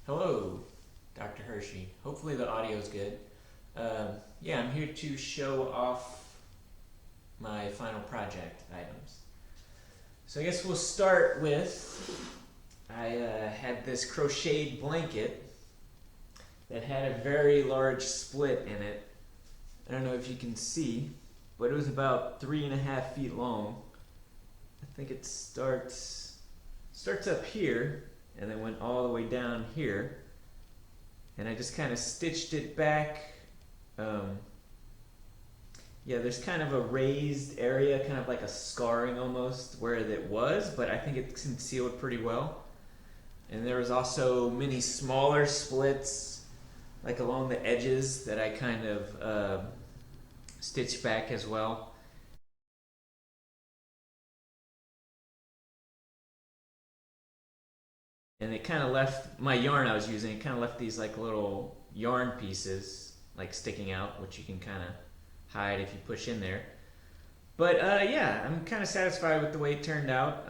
Hello, Dr. Hershey. Hopefully the audio is good. Yeah, I'm here to show off my final project items. So I guess we'll start with, I had this crocheted blanket that had a very large split in it. I don't know if you can see, but it was about 3.5 feet long. I think it starts up here and then went all the way down here. And I just kind of stitched it back. Yeah, there's kind of a raised area, kind of like a scarring almost, where it was, but I think it's concealed pretty well. And there was also many smaller splits, like along the edges, that I kind of stitched back as well. And it kind of left, my yarn I was using, it kind of left these like little yarn pieces like sticking out, which you can kind of hide if you push in there. But yeah, I'm kind of satisfied with the way it turned out.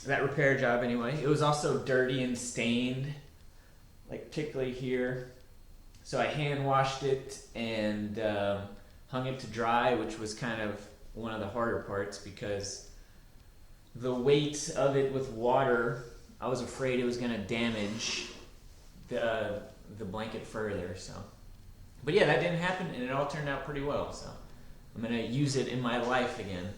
That repair job anyway. It was also dirty and stained, like particularly here. So I hand washed it and hung it to dry, which was kind of one of the harder parts because the weight of it with water, I was afraid it was going to damage the blanket further. So, but yeah, that didn't happen, and it all turned out pretty well. So I'm going to use it in my life again.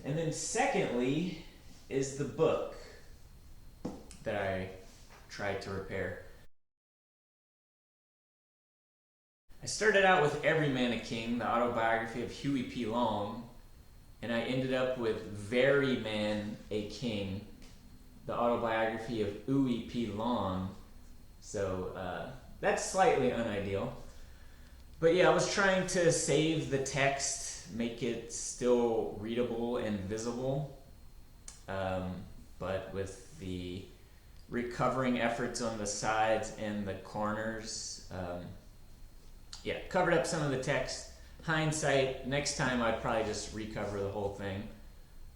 And then secondly is the book that I tried to repair. I started out with Every Man a King, the autobiography of Huey P. Long, and I ended up with Very Man a King, the autobiography of Huey P. Long. So that's slightly unideal. But yeah, I was trying to save the text, make it still readable and visible, but with the recovering efforts on the sides and the corners, yeah, covered up some of the text. Hindsight, next time I'd probably just recover the whole thing,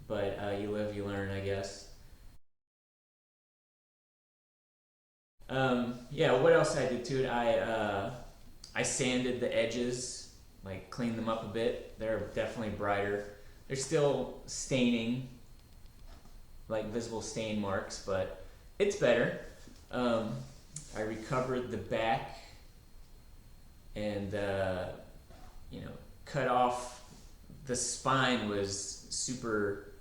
but you live, you learn, I guess. Yeah, what else I did to it? I sanded the edges, like cleaned them up a bit. They're definitely brighter. They're still staining, like visible stain marks, but it's better. I recovered the back and you know, cut off. The spine was super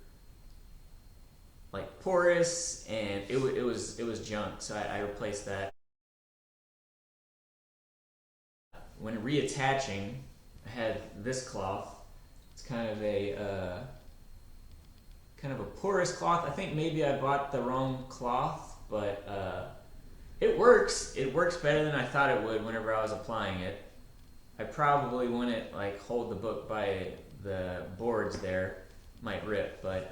like porous, and it was junk. So I replaced that. When reattaching, I had this cloth. It's kind of a porous cloth. I think maybe I bought the wrong cloth, but it works. It works better than I thought it would whenever I was applying it. I probably wouldn't like hold the book by the boards there, might rip, but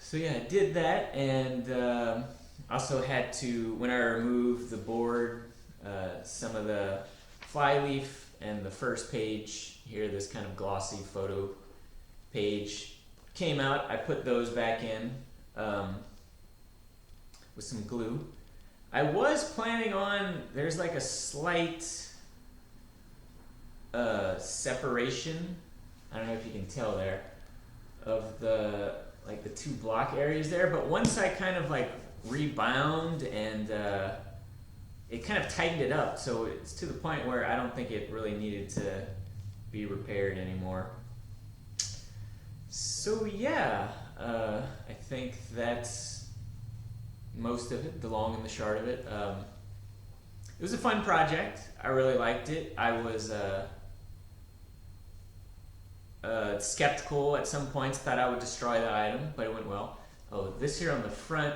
so yeah, I did that, and also had to, when I removed the board, some of the flyleaf and the first page here, this kind of glossy photo page came out. I put those back in with some glue. I was planning on, there's like a slight separation, I don't know if you can tell there, of the like the two block areas there, but once I kind of like rebound and it kind of tightened it up, so it's to the point where I don't think it really needed to be repaired anymore. So yeah, I think that's most of it, the long and the short of it. It was a fun project. I really liked it. I was skeptical at some points, thought I would destroy the item, but it went well. Oh, this here on the front,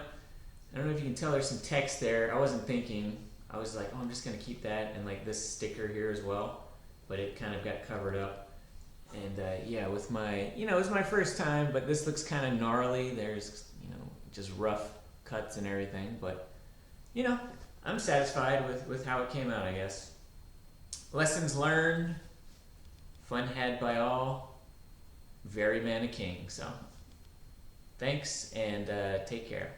I don't know if you can tell, there's some text there. I wasn't thinking. I was like, oh, I'm just going to keep that, and like this sticker here as well, but it kind of got covered up. And yeah, with my, you know, it was my first time, but this looks kind of gnarly. There's, you know, just rough cuts and everything, but, you know, I'm satisfied with how it came out, I guess. Lessons learned, fun had by all, very man a king. So thanks and take care.